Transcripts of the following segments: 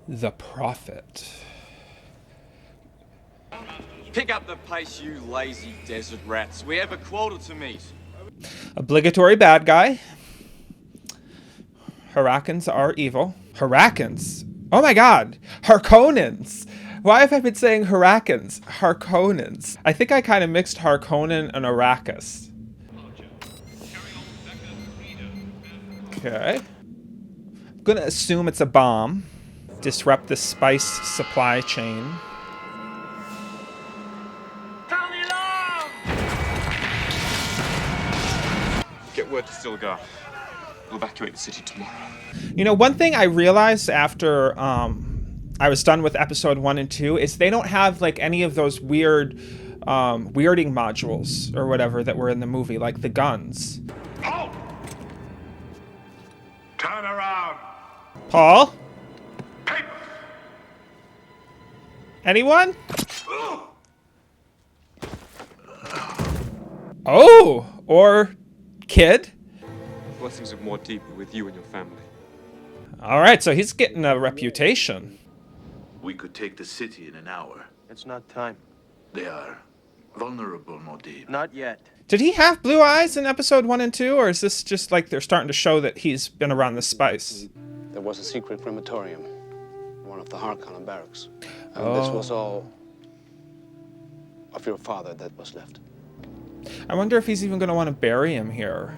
The Prophet. Pick up the pace, you lazy desert rats. We have a quota to meet. Obligatory bad guy. Harkonnens are evil. Harkonnens? Oh my god! Harkonnens! Why have I been saying Harkonnens? Harkonnens. I think I kind of mixed Harkonnen and Arrakis. Okay. I'm gonna assume it's a bomb. Disrupt the spice supply chain. Get word to Stilgar. We'll evacuate the city tomorrow. You know, one thing I realized after I was done with episode 1 and 2 is they don't have like any of those weird weirding modules or whatever that were in the movie, like the guns. Halt! Turn around. Paul? Papers. Anyone? Oh, or kid? Blessings of more deeply with you and your family. All right, so he's getting a reputation. We could take the city in an hour. It's not time. They are vulnerable, Modib. Not yet. Did he have blue eyes in episode 1 and 2, or is this just like they're starting to show that he's been around the spice? There was a secret crematorium in one of the Harkonnen barracks. And Oh. this was all of your father that was left. I wonder if he's even going to want to bury him here.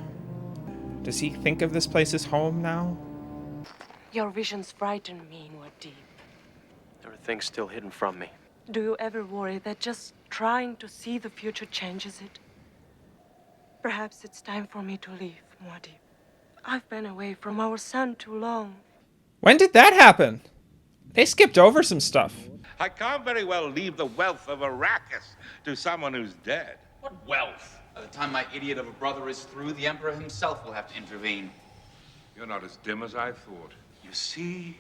Does he think of this place as home now? Your visions frighten me inward deep. There are things still hidden from me. Do you ever worry that just trying to see the future changes it? Perhaps it's time for me to leave, Muad'Dib. I've been away from our son too long. When did that happen? They skipped over some stuff. I can't very well leave the wealth of Arrakis to someone who's dead. What wealth? By the time my idiot of a brother is through, the Emperor himself will have to intervene. You're not as dim as I thought. You see,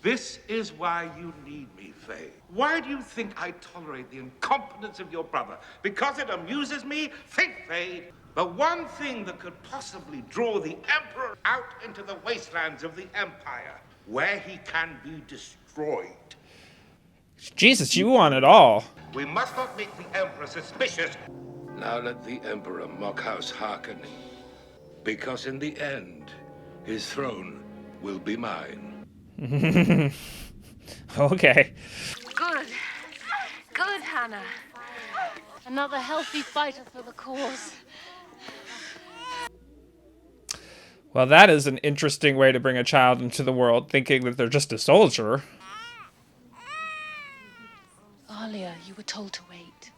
this is why you need me, Faye. Why do you think I tolerate the incompetence of your brother? Because it amuses me? Think, Faye. The one thing that could possibly draw the Emperor out into the wastelands of the Empire, where he can be destroyed. Jesus, you want it all. We must not make the Emperor suspicious. Now let the Emperor mock House Harkonnen, because in the end, his throne will be mine. Okay. Good. Good, Hannah. Another healthy fighter for the cause. Well, that is an interesting way to bring a child into the world, thinking that they're just a soldier. Alia, you were told to wait.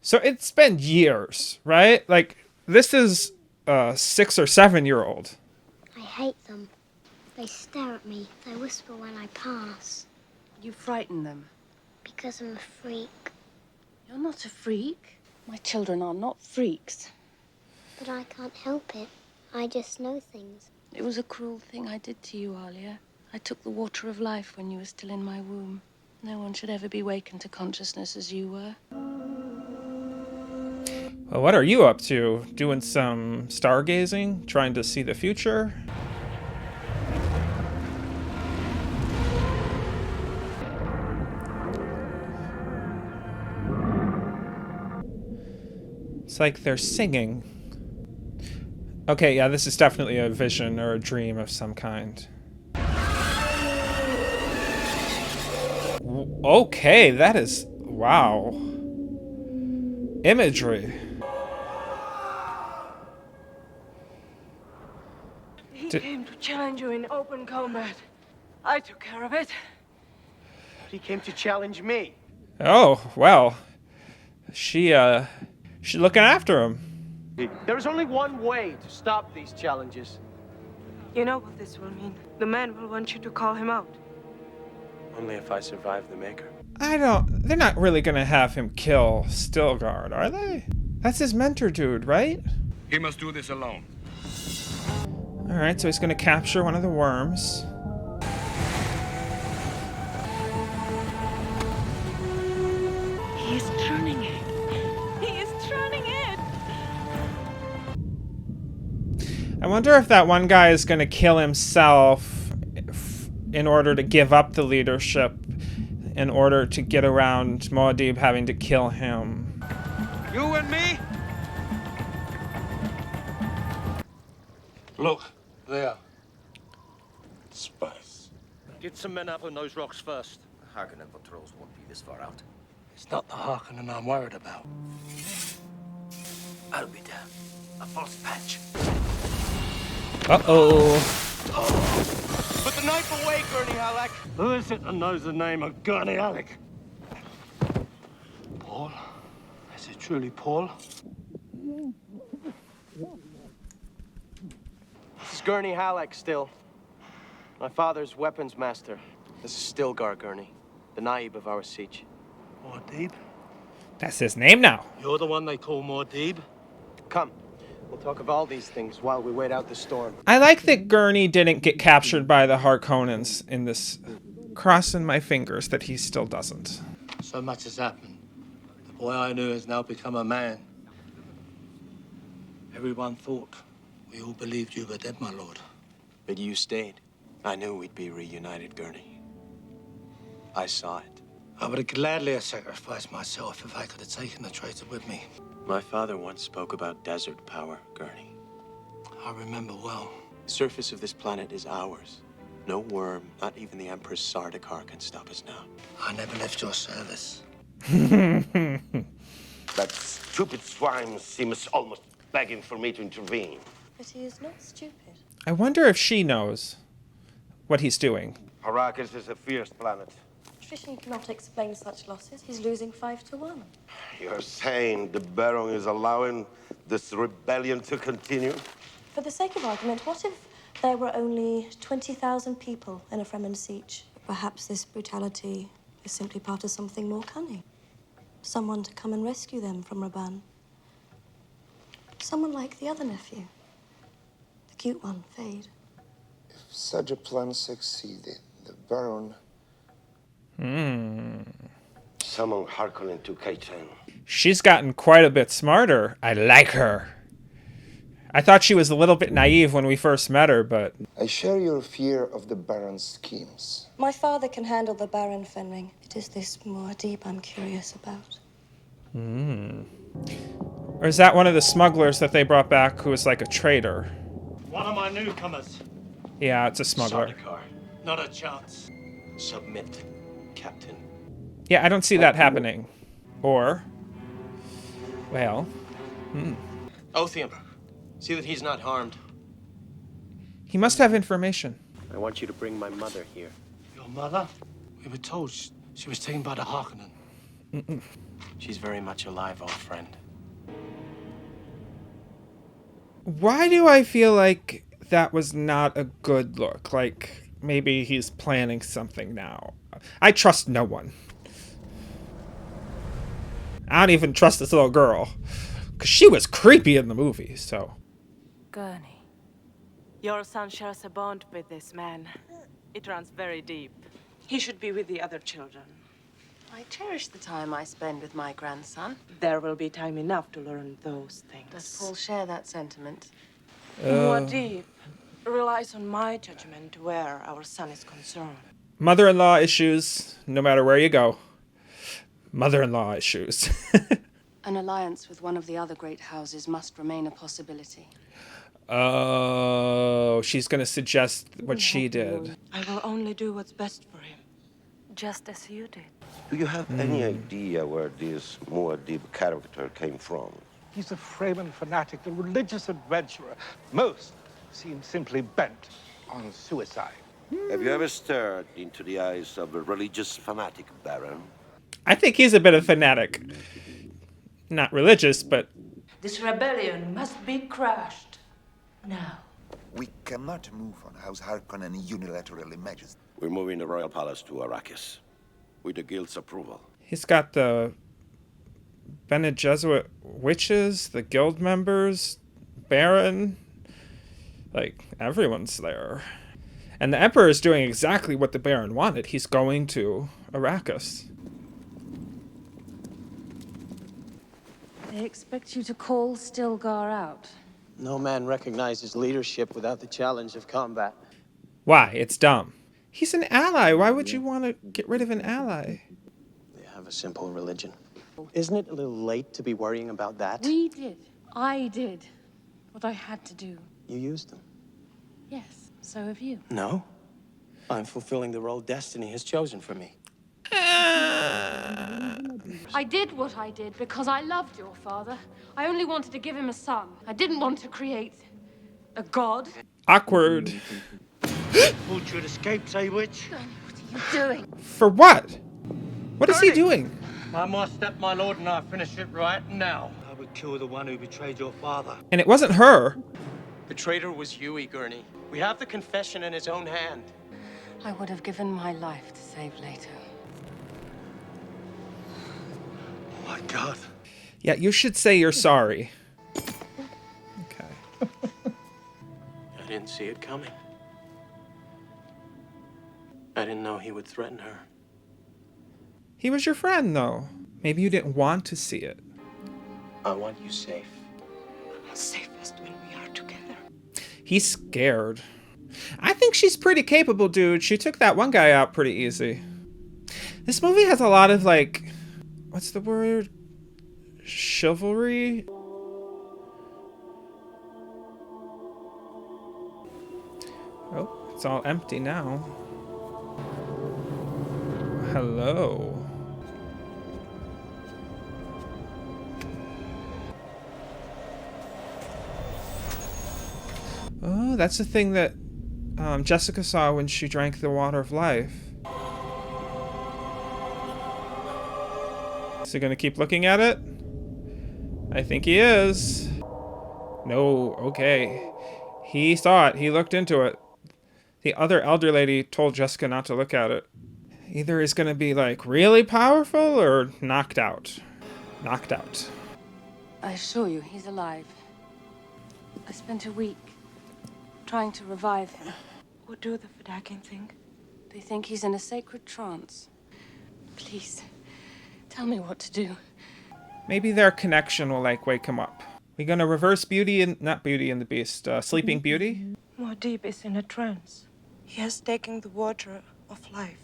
So it's been years, right? Like, this is a 6 or 7-year-old. I hate them. They stare at me. They whisper when I pass. You frighten them. Because I'm a freak. You're not a freak. My children are not freaks. But I can't help it. I just know things. It was a cruel thing I did to you, Alia. I took the water of life when you were still in my womb. No one should ever be wakened to consciousness as you were. Well, what are you up to? Doing some stargazing? Trying to see the future? It's like they're singing. Okay, yeah, this is definitely a vision or a dream of some kind. Okay, that is... wow. Imagery. He came to challenge you in open combat. I took care of it. He came to challenge me. Oh, well. She's looking after him. There is only one way to stop these challenges. You know what this will mean. The man will want you to call him out. Only if I survive the Maker. They're not really gonna have him kill Stilgar, are they? That's his mentor dude, right? He must do this alone. Alright, so he's gonna capture one of the worms. He is turning it. He is turning it. I wonder if that one guy is gonna kill himself in order to give up the leadership, in order to get around Muad'Dib having to kill him. You and me? Look, there. Spice. Get some men up on those rocks first. The Harkonnen patrols won't be this far out. It's not the Harkonnen I'm worried about. I'll be damned. A false patch. Uh-oh. Put the knife away, Gurney Halleck. Who is it that knows the name of Gurney Halleck? Paul? Is it truly Paul? This is Gurney Halleck still. My father's weapons master. This is Stilgar Gurney, the Naib of our siege. Muad'Dib? That's his name now. You're the one they call Muad'Dib? Come. We'll talk of all these things while we wait out the storm. I like that Gurney didn't get captured by the Harkonnens in this. Crossing my fingers that he still doesn't. So much has happened. The boy I knew has now become a man. Everyone thought. We all believed you were dead, my lord. But you stayed. I knew we'd be reunited, Gurney. I saw it. I would have gladly have sacrificed myself if I could have taken the traitor with me. My father once spoke about desert power, Gurney. I remember well. The surface of this planet is ours. No worm, not even the Emperor's Sardaukar can stop us now. I never left your service. That stupid swine seems almost begging for me to intervene. But he is not stupid. I wonder if she knows what he's doing. Arrakis is a fierce planet. Tradition cannot explain such losses. He's losing 5-1. You're saying the Baron is allowing this rebellion to continue? For the sake of argument, what if there were only 20,000 people in a Fremen siege? Perhaps this brutality is simply part of something more cunning. Someone to come and rescue them from Raban. Someone like the other nephew. The cute one, Fade. If such a plan succeeded, the Baron... Summon Harkonnen to K-10. She's gotten quite a bit smarter. I like her. I thought she was a little bit naive when we first met her, but... I share your fear of the Baron's schemes. My father can handle the Baron, Fenring. It is this Muad'Dib I'm curious about. Or is that one of the smugglers that they brought back who was like a traitor? One of my newcomers. Yeah, it's a smuggler. Sardaukar. Not a chance. Submit, Captain. Yeah, I don't see that happening. Or... Well... Othium. See that he's not harmed. He must have information. I want you to bring my mother here. Your mother? We were told she was taken by the Harkonnen. She's very much alive, old friend. Why do I feel like that was not a good look? Like, maybe he's planning something now. I trust no one. I don't even trust this little girl. Because she was creepy in the movie, so... Gurney, your son shares a bond with this man. It runs very deep. He should be with the other children. I cherish the time I spend with my grandson. There will be time enough to learn those things. Does Paul share that sentiment? Muad'Dib relies on my judgment where our son is concerned. Mother-in-law issues, no matter where you go. Mother-in-law issues. An alliance with one of the other great houses must remain a possibility. Oh, she's going to suggest what she did. I will only do what's best for him, just as you did. Do you have any idea where this Muad'Dib character came from? He's a Fremen fanatic, a religious adventurer. Most seem simply bent on suicide. Have you ever stared into the eyes of a religious fanatic, Baron? I think he's a bit of a fanatic. Not religious, but... This rebellion must be crushed. Now. We cannot move on House Harkonnen unilaterally measures. We're moving the royal palace to Arrakis, with the guild's approval. He's got the Bene Gesserit witches, the guild members, Baron. Like, everyone's there. And the Emperor is doing exactly what the Baron wanted. He's going to Arrakis. They expect you to call Stilgar out. No man recognizes leadership without the challenge of combat. Why? It's dumb. He's an ally. Why would you want to get rid of an ally? They have a simple religion. Isn't it a little late to be worrying about that? We did. I did what I had to do. You used them. Yes, so have you. No. I'm fulfilling the role destiny has chosen for me. I did what I did because I loved your father. I only wanted to give him a son. I didn't want to create a god. Awkward. Vulture escapes, eh, witch? What are you doing? For what? What is he doing? I must step my lord and I finish it right now. I would kill the one who betrayed your father. And it wasn't her. The traitor was you, Gurney. We have the confession in his own hand. I would have given my life to save Leto. Oh my God. Yeah, you should say you're sorry. Okay. I didn't see it coming. I didn't know he would threaten her. He was your friend, though. Maybe you didn't want to see it. I want you safe. Safest when we are together. He's scared. I think she's pretty capable, dude. She took that one guy out pretty easy. This movie has a lot of, like, what's the word? Chivalry? Oh, it's all empty now. Hello. Oh, that's the thing that Jessica saw when she drank the water of life. Is he gonna keep looking at it? I think he is. No, okay. He saw it. He looked into it. The other elder lady told Jessica not to look at it. Either he's gonna be, like, really powerful or knocked out. Knocked out. I assure you, he's alive. I spent a week trying to revive him. What do the Fadakin think? They think he's in a sacred trance. Please, tell me what to do. Maybe their connection will, like, wake him up. We gonna reverse Beauty and... not Beauty and the Beast. Sleeping Beauty? Muad'Dib is in a trance. He has taken the water of life.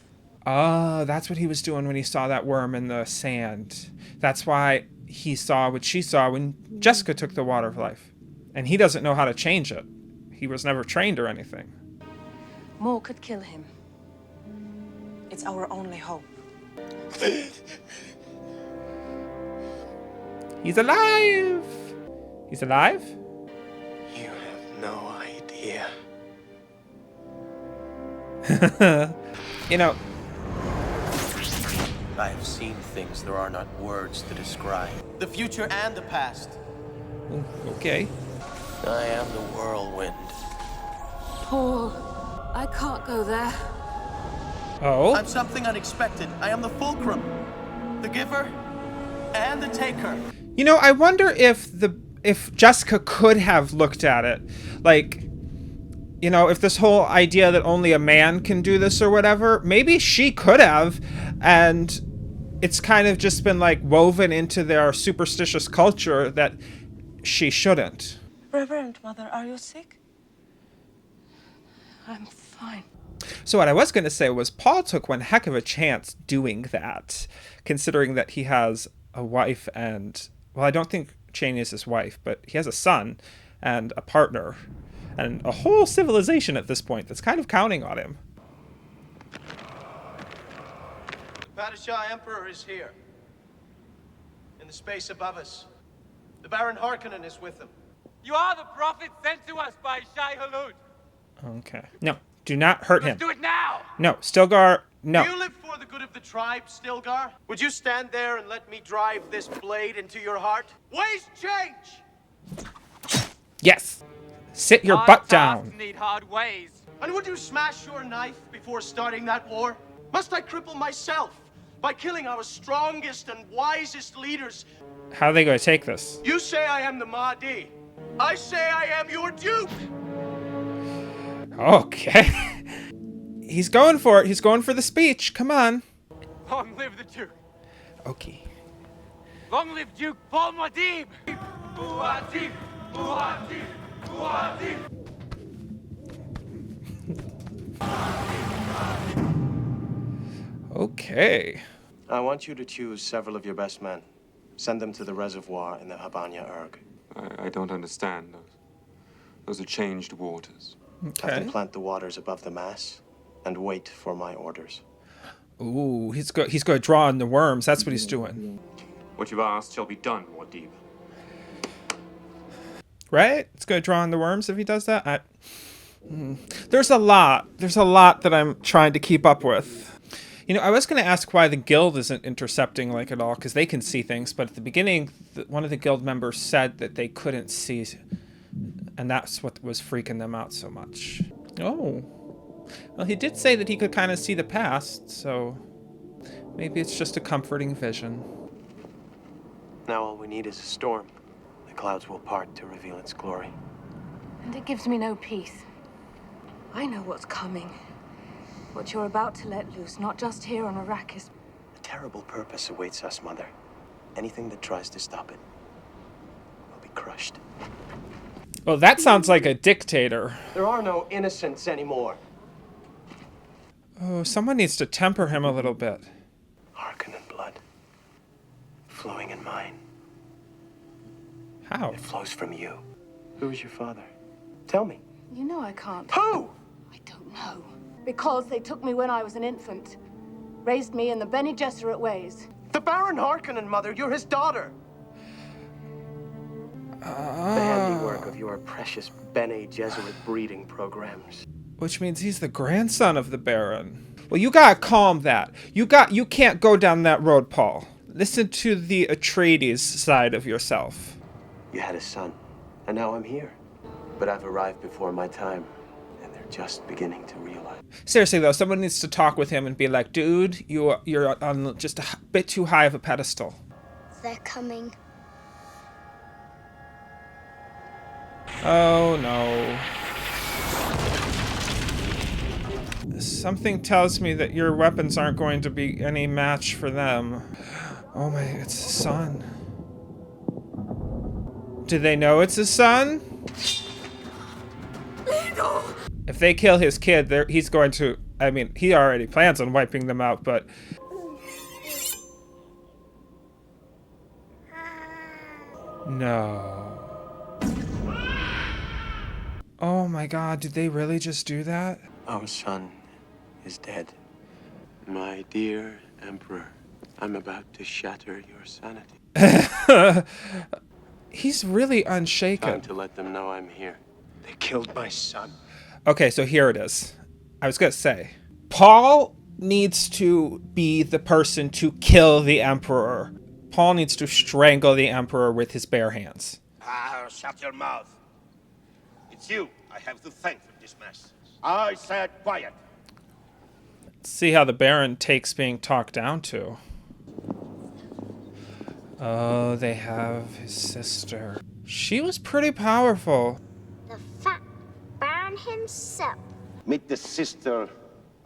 Oh, that's what he was doing when he saw that worm in the sand. That's why he saw what she saw when Jessica took the water of life. And he doesn't know how to change it. He was never trained or anything. More could kill him. It's our only hope. He's alive! He's alive? You have no idea. You know... I have seen things there are not words to describe. The future and the past. Okay. I am the whirlwind. Paul, I can't go there. Oh? I'm something unexpected. I am the fulcrum, the giver, and the taker. You know, I wonder if Jessica could have looked at it. Like, you know, if this whole idea that only a man can do this or whatever, maybe she could have, and it's kind of just been, like, woven into their superstitious culture that she shouldn't. Reverend Mother, are you sick? I'm fine. So what I was going to say was Paul took one heck of a chance doing that, considering that he has a wife and... well, I don't think Cheney is his wife, but he has a son and a partner and a whole civilization at this point that's kind of counting on him. The Padishah Emperor is here. In the space above us. The Baron Harkonnen is with him. You are the prophet sent to us by Shai Hulud. Okay. No, do not hurt him. Let's do it now! No, Stilgar, no. Do you live for the good of the tribe, Stilgar? Would you stand there and let me drive this blade into your heart? Ways change! Yes. Sit your Hard butt tasks down. need hard ways. And would you smash your knife before starting that war? Must I cripple myself by killing our strongest and wisest leaders? How are they going to take this? You say I am the Mahdi. I say I am your dupe. Okay. He's going for it. He's going for the speech. Come on. Long live the Duke. Okay. Long live Duke Paul Muad'Dib. Muad'Dib. Muad'Dib. Muad'Dib. Okay. I want you to choose several of your best men. Send them to the reservoir in the Habanya Erg. I don't understand. Those are changed waters. Have them plant the waters above the mass and wait for my orders. Ooh, he's going to draw in the worms. That's what he's doing. What you've asked shall be done, Muad'Dib. Right? It's going to draw in the worms if he does that. There's a lot that I'm trying to keep up with. You know, I was going to ask why the guild isn't intercepting like at all, because they can see things, but at the beginning, one of the guild members said that they couldn't see, and that's what was freaking them out so much. Oh. Well, he did say that he could kind of see the past, so maybe it's just a comforting vision. Now all we need is a storm. The clouds will part to reveal its glory. And it gives me no peace. I know what's coming. What you're about to let loose, not just here on Arrakis. A terrible purpose awaits us, Mother. Anything that tries to stop it will be crushed. Well, that sounds like a dictator. There are no innocents anymore. Oh, someone needs to temper him a little bit. Harkonnen blood. Flowing in mine. How? It flows from you. Who is your father? Tell me. You know I can't. Who? I don't know. Because they took me when I was an infant. Raised me in the Bene Gesserit ways. The Baron Harkonnen, Mother. You're his daughter. The handiwork of your precious Bene Gesserit breeding programs. Which means he's the grandson of the Baron. Well, you gotta calm that. You can't go down that road, Paul. Listen to the Atreides side of yourself. You had a son, and now I'm here. But I've arrived before my time, and they're just beginning to realize. Seriously though, someone needs to talk with him and be like, dude, you're on just a bit too high of a pedestal. They're coming. Oh no. Something tells me that your weapons aren't going to be any match for them. Oh my, it's his son. Do they know it's his son? If they kill his kid, he's going to... I mean, he already plans on wiping them out, but... No. Oh my god, did they really just do that? Our son is dead. My dear Emperor, I'm about to shatter your sanity. He's really unshaken. Time to let them know I'm here. They killed my son. Okay, so here it is. I was gonna say, Paul needs to be the person to kill the Emperor. Paul needs to strangle the Emperor with his bare hands. Shut your mouth. It's you I have to thank for this mess. I said quiet. See how the Baron takes being talked down to. Oh, they have his sister. She was pretty powerful. The fat Baron himself. Meet the sister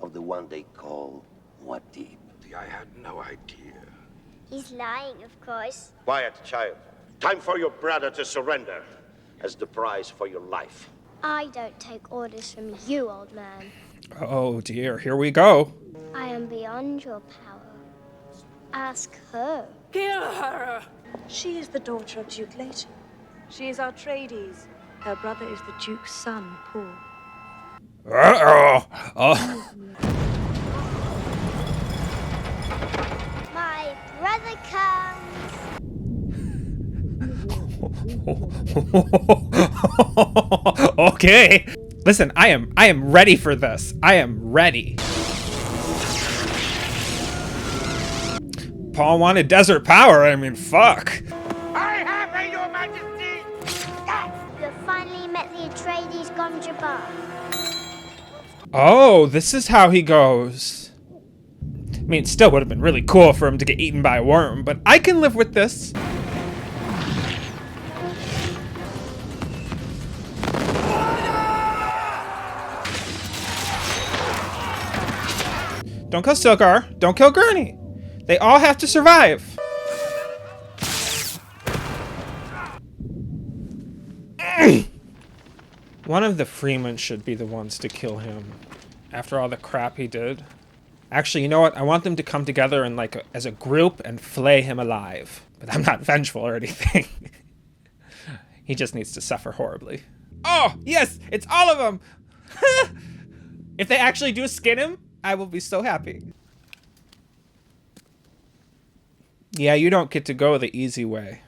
of the one they call Muad'Dib. I had no idea. He's lying, of course. Quiet, child. Time for your brother to surrender as the price for your life. I don't take orders from you, old man. Oh dear, here we go. I am beyond your power. Ask her. Kill her! She is the daughter of Duke Leighton. She is Atreides. Her brother is the Duke's son, Paul. Oh. My brother comes. Okay. Listen, I am ready for this. I am ready. Paul wanted desert power. I mean, fuck. I have your majesty! You finally met the Atreides Gondrabar. Oh, this is how he goes. I mean, it still would have been really cool for him to get eaten by a worm, but I can live with this. Don't kill Stilgar. Don't kill Gurney. They all have to survive. One of the Freemen should be the ones to kill him after all the crap he did. Actually, you know what? I want them to come together and as a group and flay him alive. But I'm not vengeful or anything. He just needs to suffer horribly. Oh, yes, it's all of them. If they actually do skin him, I will be so happy. Yeah, you don't get to go the easy way.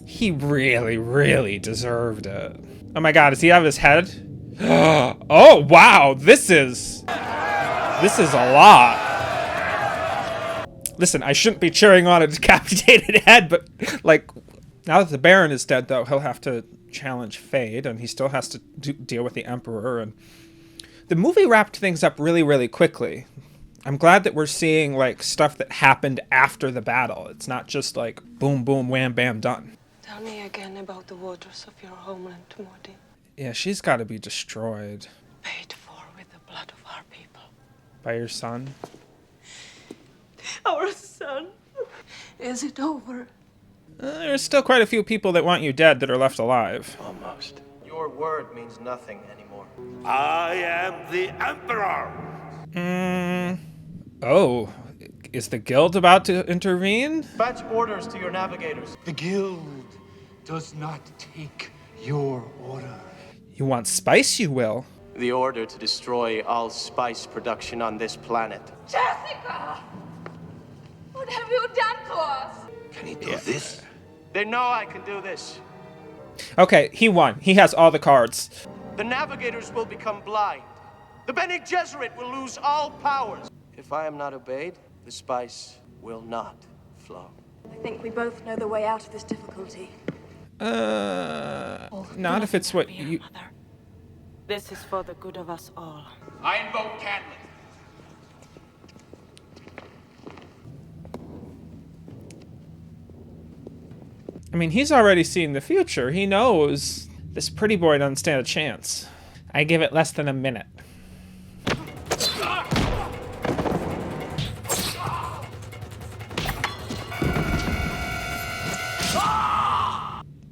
He really, really deserved it. Oh my god, does he have his head? Oh, wow, this is a lot. Listen, I shouldn't be cheering on a decapitated head, but, like, now that the Baron is dead, though, he'll have to challenge Fade, and he still has to deal with the Emperor, and the movie wrapped things up really, really quickly. I'm glad that we're seeing, like, stuff that happened after the battle. It's not just, like, boom, boom, wham, bam, done. Tell me again about the waters of your homeland, Morty. Yeah, she's got to be destroyed. Paid for with the blood of our people. By your son? Our son. Is it over? There's still quite a few people that want you dead that are left alive. Almost. Your word means nothing anymore. I am the Emperor! Oh, is the guild about to intervene? Dispatch orders to your navigators. The guild does not take your order. You want spice, you will. The order to destroy all spice production on this planet. Jessica! What have you done to us? Can he do this? They know I can do this. Okay, he won. He has all the cards. The navigators will become blind. The Bene Gesserit will lose all powers. If I am not obeyed, the spice will not flow. I think we both know the way out of this difficulty. Not if it's what you... Mother. This is for the good of us all. I invoke Candlin. I mean, he's already seen the future. He knows this pretty boy doesn't stand a chance. I give it less than a minute.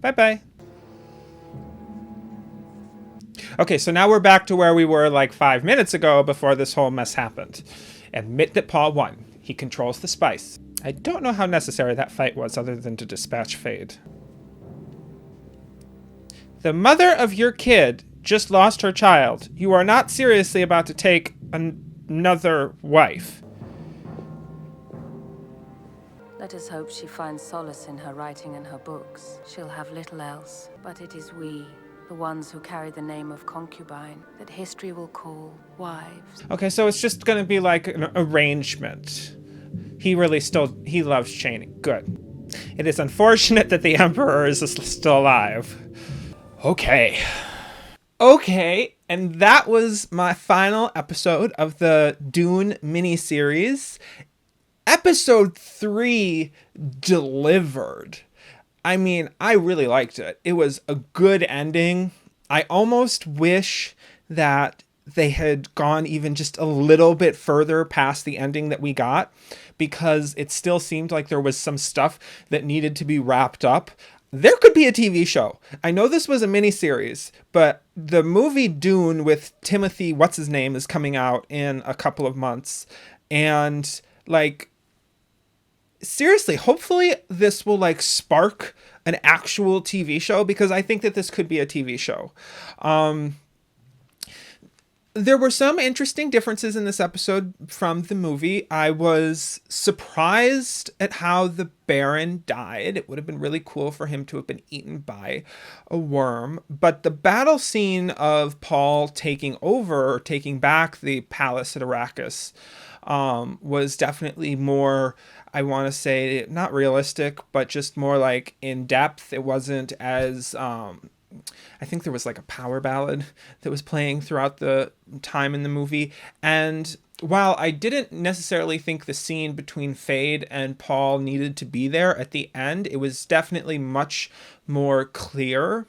Bye-bye. Okay, so now we're back to where we were like 5 minutes ago before this whole mess happened. Admit that Paul won. He controls the spice. I don't know how necessary that fight was other than to dispatch Fade. The mother of your kid just lost her child. You are not seriously about to take another wife. Let us hope she finds solace in her writing and her books. She'll have little else, but it is we, the ones who carry the name of concubine, that history will call wives. Okay, so it's just gonna be like an arrangement. He loves Chani. Good. It is unfortunate that the Emperor is still alive. Okay. Okay, and that was my final episode of the Dune miniseries. Episode 3 delivered. I mean, I really liked it. It was a good ending. I almost wish that they had gone even just a little bit further past the ending that we got, because it still seemed like there was some stuff that needed to be wrapped up. There could be a TV show. I know this was a miniseries, but the movie Dune with Timothy what's-his-name is coming out in a couple of months. And, like, seriously, hopefully this will, like, spark an actual TV show, because I think that this could be a TV show. There were some interesting differences in this episode from the movie. I was surprised at how the Baron died. It would have been really cool for him to have been eaten by a worm. But the battle scene of Paul taking over, or taking back the palace at Arrakis, was definitely more, I want to say, not realistic, but just more like in depth. It wasn't as... I think there was like a power ballad that was playing throughout the time in the movie. And while I didn't necessarily think the scene between Fade and Paul needed to be there at the end, it was definitely much more clear.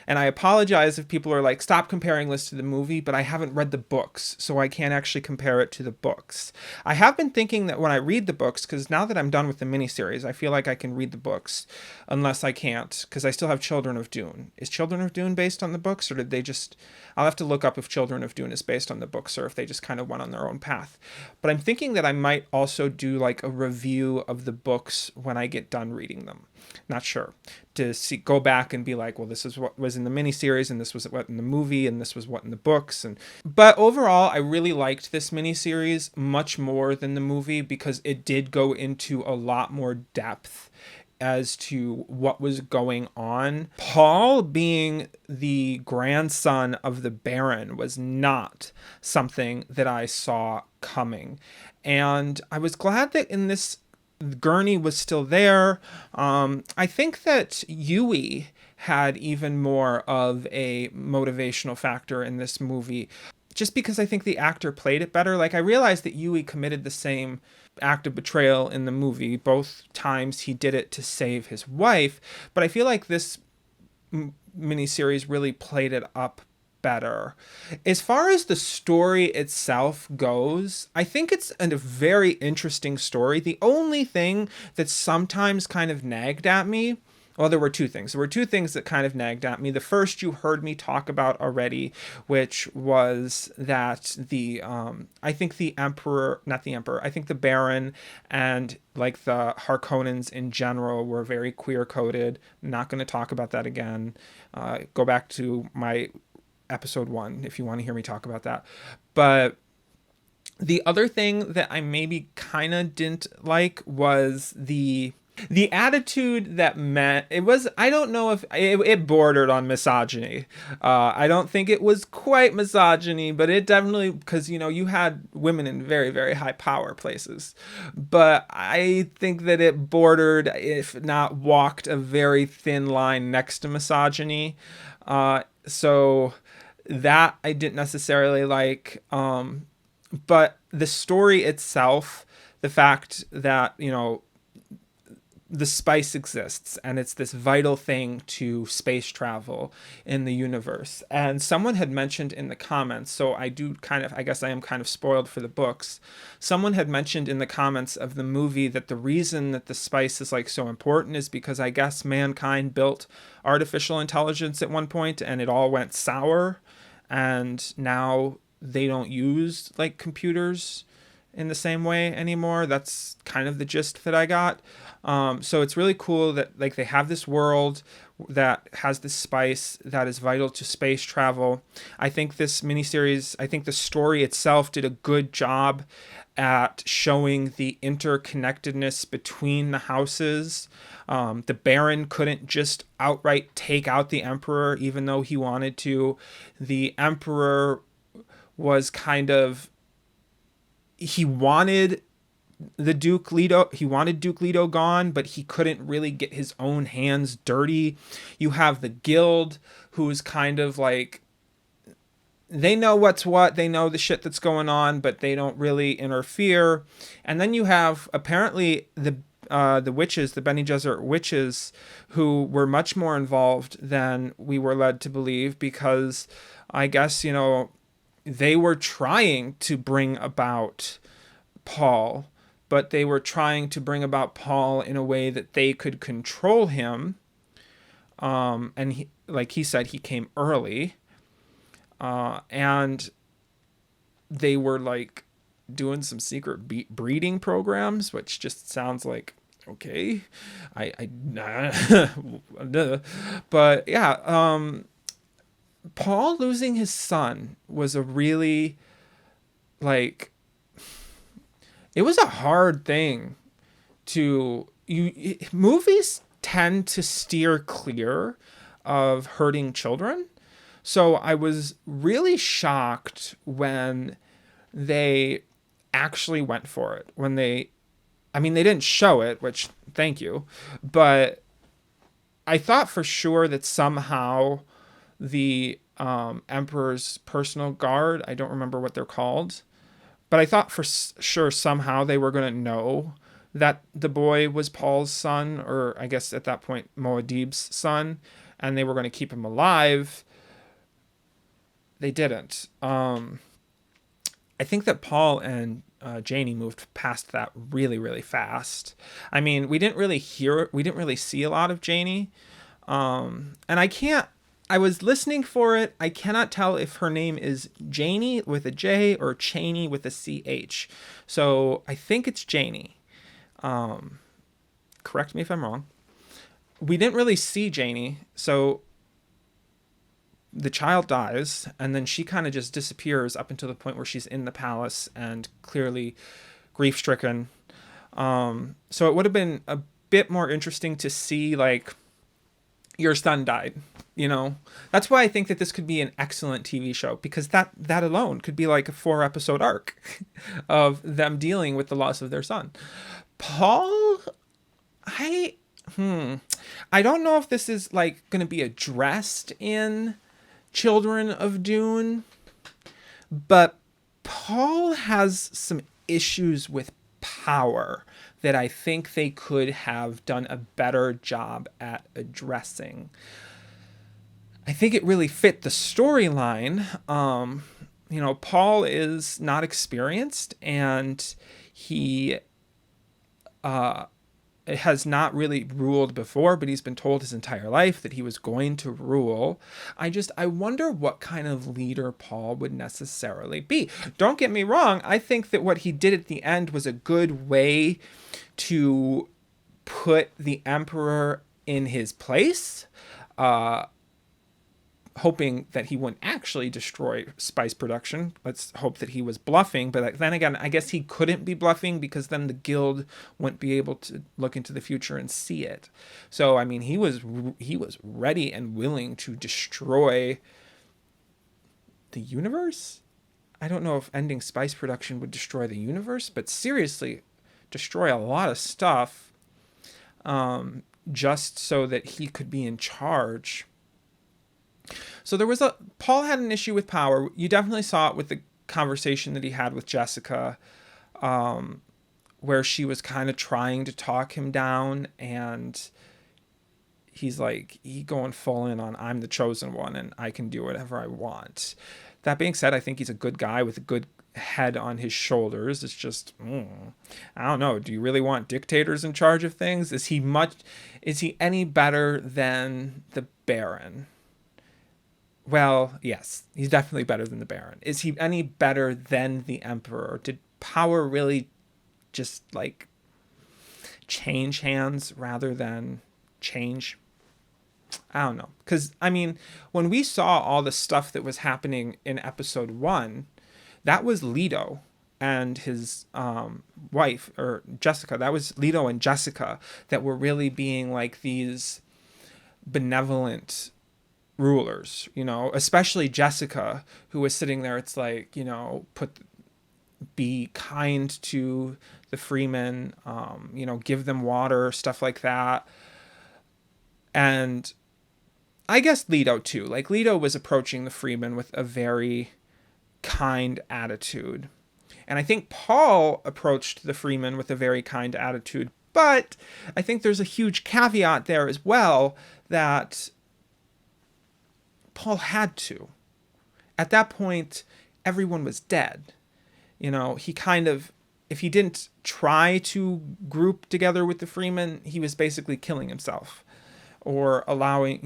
And I apologize if people are like, stop comparing this to the movie, but I haven't read the books, so I can't actually compare it to the books. I have been thinking that when I read the books, because now that I'm done with the miniseries, I feel like I can read the books, unless I can't, because I still have Children of Dune. Is Children of Dune based on the books, or did they just... I'll have to look up if Children of Dune is based on the books, or if they just kind of went on their own path. But I'm thinking that I might also do like a review of the books when I get done reading them. Not sure. To see, go back and be like, well, this is what was in the miniseries, and this was what in the movie, and this was what in the books. But overall, I really liked this miniseries much more than the movie, because it did go into a lot more depth as to what was going on. Paul being the grandson of the Baron was not something that I saw coming. And I was glad that in this, Gurney was still there. I think that Yui had even more of a motivational factor in this movie, just because I think the actor played it better. Like, I realized that Yui committed the same act of betrayal in the movie. Both times he did it to save his wife, but I feel like this miniseries really played it up better. As far as the story itself goes, I think it's a very interesting story. The only thing that sometimes kind of nagged at me, well, there were two things. There were two things that kind of nagged at me. The first you heard me talk about already, which was that I think the Emperor, not the Emperor, I think the Baron and like the Harkonnens in general were very queer-coded. I'm not going to talk about that again. Go back to my episode 1 if you want to hear me talk about that. But the other thing that I maybe kind of didn't like was the attitude that meant it was, I don't know if it bordered on misogyny. I don't think it was quite misogyny, but it definitely, because, you know, you had women in very, very high power places. But I think that it bordered, if not walked a very thin line next to misogyny. So that I didn't necessarily like. But the story itself, the fact that, you know, the spice exists and it's this vital thing to space travel in the universe. And someone had mentioned in the comments, so I guess I am kind of spoiled for the books. Someone had mentioned in the comments of the movie that the reason that the spice is like so important is because I guess mankind built artificial intelligence at one point and it all went sour, and now they don't use like computers in the same way anymore. That's kind of the gist that I got. So it's really cool that like they have this world that has this spice that is vital to space travel. I think this miniseries, I think the story itself did a good job at showing the interconnectedness between the houses. The Baron couldn't just outright take out the Emperor, even though he wanted to. The Emperor was kind of, he wanted Duke Leto gone, but he couldn't really get his own hands dirty. You have the Guild, who's kind of like, they know what's what, they know the shit that's going on, but they don't really interfere. And then you have apparently the witches, the Bene Gesserit witches, who were much more involved than we were led to believe, because I guess, you know, they were trying to bring about Paul, but they were trying to bring about Paul in a way that they could control him. And he, like he said, he came early. And they were like doing some secret breeding programs, which just sounds like, okay, but yeah, Paul losing his son was a really, like, it was a hard thing to, movies tend to steer clear of hurting children. So I was really shocked when they actually went for it. When they didn't show it, which, thank you, but I thought for sure that somehow the Emperor's personal guard, I don't remember what they're called, but I thought for sure somehow they were going to know that the boy was Paul's son, or I guess at that point Muad'Dib's son, and they were going to keep him alive, they didn't. I think that Paul and Janie moved past that really, really fast. I mean, we didn't really see a lot of Janie. And I was listening for it. I cannot tell if her name is Janie with a J or Chaney with a CH. So I think it's Janie. Correct me if I'm wrong. We didn't really see Janie. So the child dies, and then she kind of just disappears up until the point where she's in the palace and clearly grief-stricken. So it would have been a bit more interesting to see, like, your son died, you know? That's why I think that this could be an excellent TV show, because that alone could be like a 4-episode arc of them dealing with the loss of their son. Paul, I don't know if this is, like, going to be addressed in Children of Dune, but Paul has some issues with power that I think they could have done a better job at addressing. I think it really fit the storyline. You know, Paul is not experienced, and he has not really ruled before, but he's been told his entire life that he was going to rule. I wonder what kind of leader Paul would necessarily be. Don't get me wrong. I think that what he did at the end was a good way to put the Emperor in his place, hoping that he wouldn't actually destroy spice production. Let's hope that he was bluffing. But then again, I guess he couldn't be bluffing, because then the guild wouldn't be able to look into the future and see it. So, I mean, he was ready and willing to destroy the universe. I don't know if ending spice production would destroy the universe, but seriously, destroy a lot of stuff, just so that he could be in charge. So Paul had an issue with power. You definitely saw it with the conversation that he had with Jessica, where she was kind of trying to talk him down, and he's going full in on, I'm the chosen one and I can do whatever I want. That being said, I think he's a good guy with a good head on his shoulders. It's just, I don't know. Do you really want dictators in charge of things? Is he any better than the Baron? Well, yes, he's definitely better than the Baron. Is he any better than the Emperor? Did power really just, like, change hands rather than change? I don't know. Because, I mean, when we saw all the stuff that was happening in episode 1, that was Leto and his wife, or Jessica. That was Leto and Jessica that were really being, like, these benevolent rulers, you know, especially Jessica, who was sitting there. It's like, you know, be kind to the freemen, you know, give them water, stuff like that. And I guess Leto too. Like, Leto was approaching the freemen with a very kind attitude. And I think Paul approached the freemen with a very kind attitude. But I think there's a huge caveat there as well, that Paul had to. At that point, everyone was dead. You know, he kind of, if he didn't try to group together with the freemen, he was basically killing himself, or allowing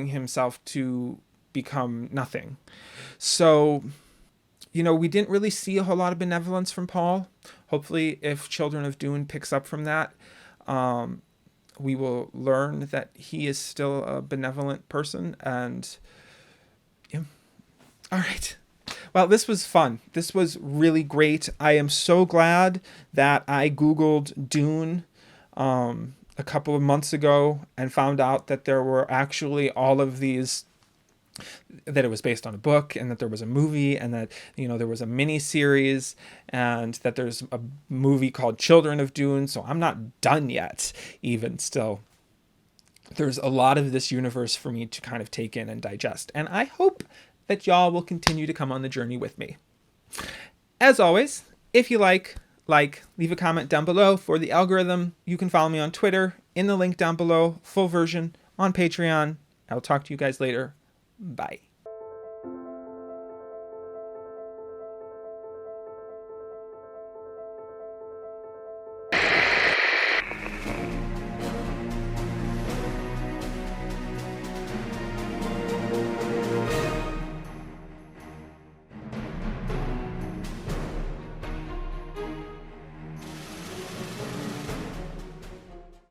himself to become nothing. So, you know, we didn't really see a whole lot of benevolence from Paul. Hopefully, if Children of Dune picks up from that, we will learn that he is still a benevolent person. And yeah. All right. Well, this was fun. This was really great. I am so glad that I Googled Dune a couple of months ago and found out that there were actually all of these, that it was based on a book, and that there was a movie, and that, you know, there was a miniseries, and that there's a movie called Children of Dune. So I'm not done yet, even still. There's a lot of this universe for me to kind of take in and digest. And I hope that y'all will continue to come on the journey with me. As always, if you like, leave a comment down below for the algorithm. You can follow me on Twitter in the link down below, full version on Patreon. I'll talk to you guys later. Bye.